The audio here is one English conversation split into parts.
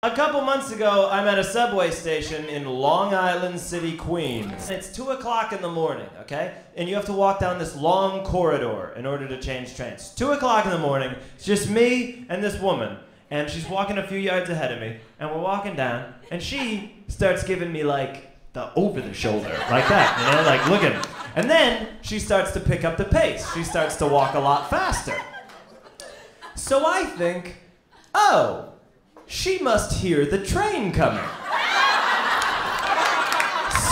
A couple months ago, I'm at a subway station in Long Island City, Queens. It's 2 o'clock in the morning, okay? And you have to walk down this long corridor in order to change trains. 2 o'clock in the morning, it's just me and this woman. And she's walking a few yards ahead of me, and we're walking down, and she starts giving me like the over-the-shoulder, like that, you know, like looking. And then she starts to pick up the pace. She starts to walk a lot faster. So I think, oh, she must hear the train coming.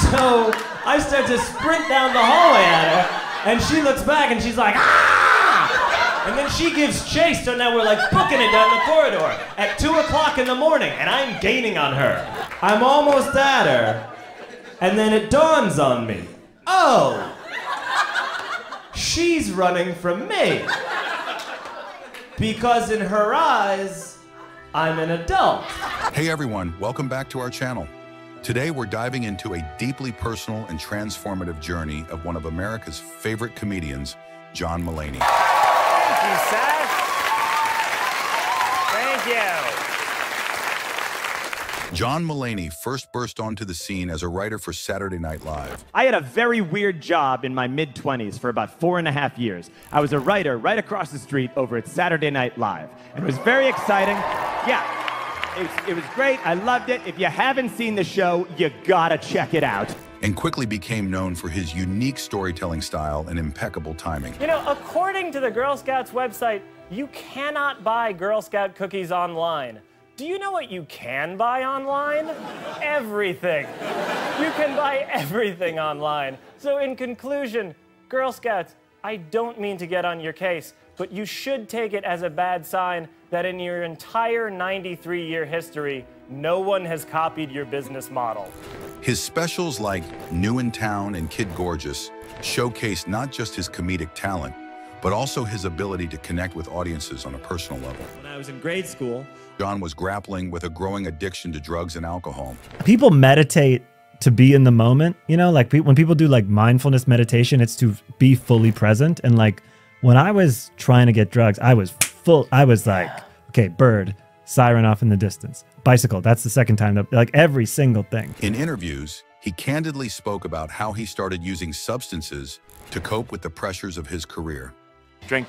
So I start to sprint down the hallway at her, and she looks back and she's like, ah! And then she gives chase, so now we're like booking it down the corridor at 2 o'clock in the morning, and I'm gaining on her. I'm almost at her, and then it dawns on me, oh, she's running from me. Because in her eyes, I'm an adult. Hey everyone, welcome back to our channel. Today we're diving into a deeply personal and transformative journey of one of America's favorite comedians, John Mulaney. Thank you, Seth. Thank you. John Mulaney first burst onto the scene as a writer for Saturday Night Live. I had a very weird job in my mid-20s for about 4.5 years. I was a writer right across the street over at Saturday Night Live. And it was very exciting. Yeah, it was great. I loved it. If you haven't seen the show, you gotta check it out. And quickly became known for his unique storytelling style and impeccable timing. You know, according to the Girl Scouts website, you cannot buy Girl Scout cookies online. Do you know what you can buy online? Everything. You can buy everything online. So in conclusion, Girl Scouts, I don't mean to get on your case, but you should take it as a bad sign that in your entire 93-year history, no one has copied your business model. His specials like New in Town and Kid Gorgeous showcased not just his comedic talent, but also his ability to connect with audiences on a personal level. When I was in grade school, John was grappling with a growing addiction to drugs and alcohol. People meditate to be in the moment, you know, like when people do like mindfulness meditation, it's to be fully present. And like when I was trying to get drugs, I was like, okay, bird, siren off in the distance, bicycle. That's the second time that, like, every single thing. In interviews, he candidly spoke about how he started using substances to cope with the pressures of his career. Drink,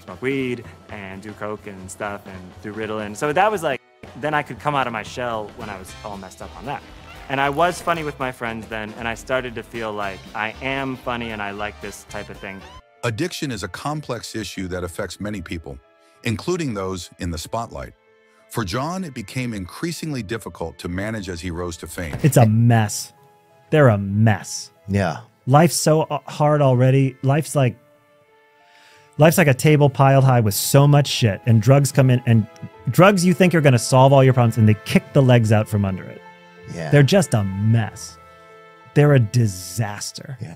smoke weed, and do coke and stuff, and do Ritalin. So that was like, then I could come out of my shell when I was all messed up on that. And I was funny with my friends then, and I started to feel like I am funny and I like this type of thing. Addiction is a complex issue that affects many people, including those in the spotlight. For John, it became increasingly difficult to manage as he rose to fame. It's a mess. They're a mess. Yeah. Life's so hard already. Life's like a table piled high with so much shit, and drugs come in, and drugs you think are going to solve all your problems, and they kick the legs out from under it. Yeah. They're just a mess. They're a disaster. Yeah.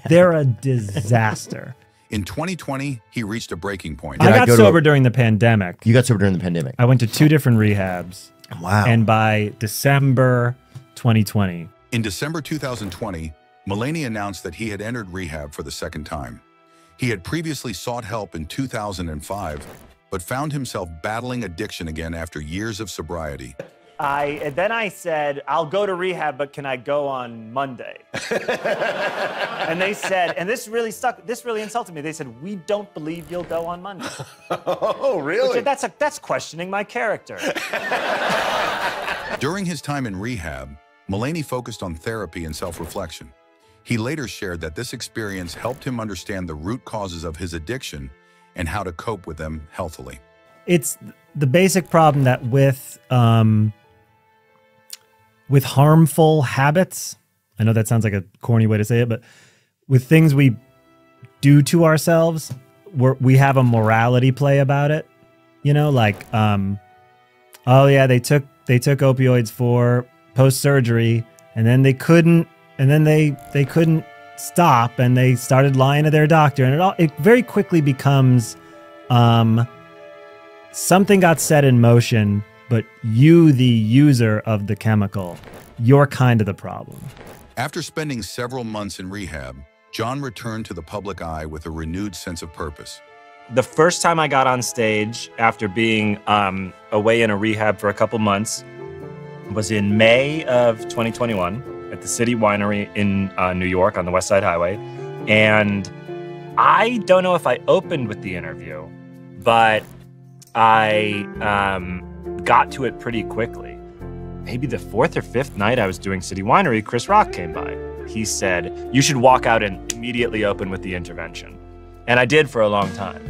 They're a disaster. In 2020, he reached a breaking point. I got sober during the pandemic. You got sober during the pandemic? I went to 2 different rehabs. Wow. And by December 2020. In December 2020, Mulaney announced that he had entered rehab for the second time. He had previously sought help in 2005, but found himself battling addiction again after years of sobriety. Then I said, I'll go to rehab, but can I go on Monday? And they said, and this really stuck, this really insulted me. They said, we don't believe you'll go on Monday. Oh, really? Which, that's questioning my character. During his time in rehab, Mulaney focused on therapy and self-reflection. He later shared that this experience helped him understand the root causes of his addiction and how to cope with them healthily. It's the basic problem that with harmful habits, I know that sounds like a corny way to say it, but with things we do to ourselves, we have a morality play about it. You know, like, oh yeah, they took opioids for post-surgery, and then they couldn't, they couldn't stop, and they started lying to their doctor, and it very quickly becomes something got set in motion, but you, the user of the chemical, you're kind of the problem. After spending several months in rehab, John returned to the public eye with a renewed sense of purpose. the first time I got on stage after being away in a rehab for a couple months was in May of 2021 at the City Winery in New York on the West Side Highway. And I don't know if I opened with the interview, but I got to it pretty quickly. Maybe the fourth or fifth night I was doing City Winery, Chris Rock came by. He said, you should walk out and immediately open with the intervention. And I did for a long time.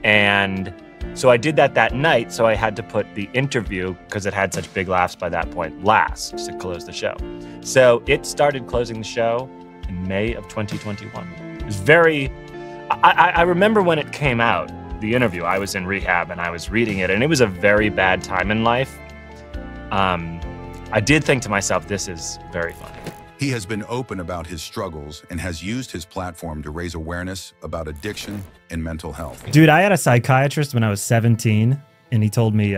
And so I did that night, so I had to put the interview, because it had such big laughs by that point, last to close the show. So it started closing the show in May of 2021. It was very, I remember when it came out, the interview, I was in rehab and I was reading it, and it was a very bad time in life. I did think to myself, this is very funny. He has been open about his struggles and has used his platform to raise awareness about addiction and mental health. Dude, I had a psychiatrist when I was 17, and he told me,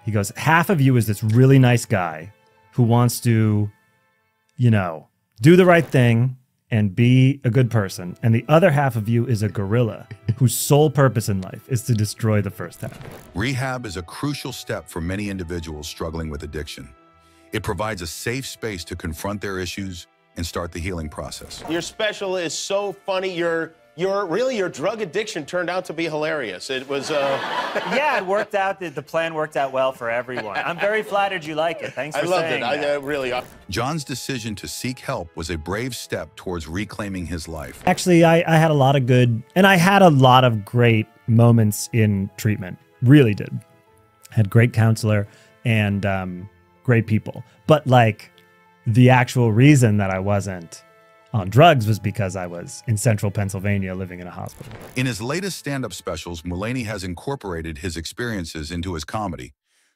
he goes, half of you is this really nice guy who wants to, you know, do the right thing and be a good person. And the other half of you is a gorilla whose sole purpose in life is to destroy the first half. Rehab is a crucial step for many individuals struggling with addiction. It provides a safe space to confront their issues and start the healing process. Your special is so funny. Your drug addiction turned out to be hilarious. It was Yeah, it worked out. The plan worked out well for everyone. I'm very flattered you like it. Thanks for saying that. I really. John's decision to seek help was a brave step towards reclaiming his life. Actually, I had a lot of good, and I had a lot of great moments in treatment. Really did. Had great counselor and great people. But like the actual reason that I wasn't on drugs was because I was in central Pennsylvania living in a hospital. In his latest stand-up specials, Mulaney has incorporated his experiences into his comedy,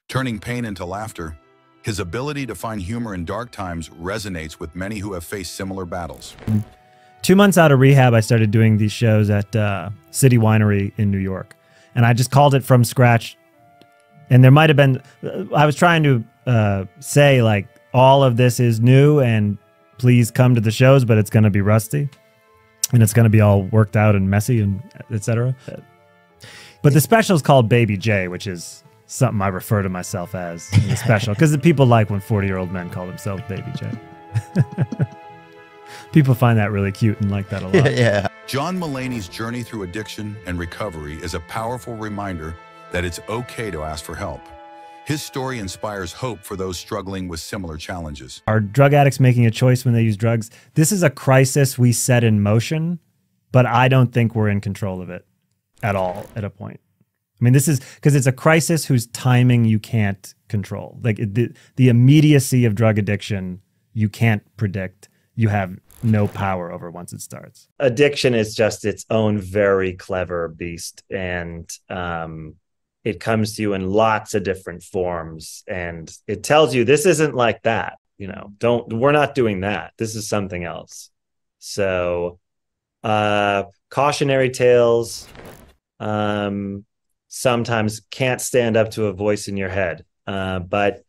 turning pain into laughter. His ability to find humor in dark times resonates with many who have faced similar battles. 2 months out of rehab, I started doing these shows at City Winery in New York. And I just called it from scratch. And there might have been, I was trying to say like, all of this is new and please come to the shows, but it's going to be rusty and it's going to be all worked out and messy and etc. But the special is called Baby J, which is something I refer to myself as in the special because the people like when 40-year-old men call themselves Baby J. People find that really cute and like that a lot. Yeah. John Mulaney's journey through addiction and recovery is a powerful reminder that it's okay to ask for help. His story inspires hope for those struggling with similar challenges. Are drug addicts making a choice when they use drugs? This is a crisis we set in motion, but I don't think we're in control of it at all at a point. I mean, this is because it's a crisis whose timing you can't control. Like the immediacy of drug addiction, you can't predict. You have no power over once it starts. Addiction is just its own very clever beast. And it comes to you in lots of different forms, and it tells you this isn't like that. You know, we're not doing that. This is something else. So, cautionary tales sometimes can't stand up to a voice in your head. But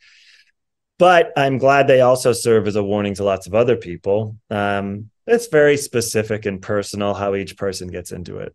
I'm glad they also serve as a warning to lots of other people. It's very specific and personal how each person gets into it.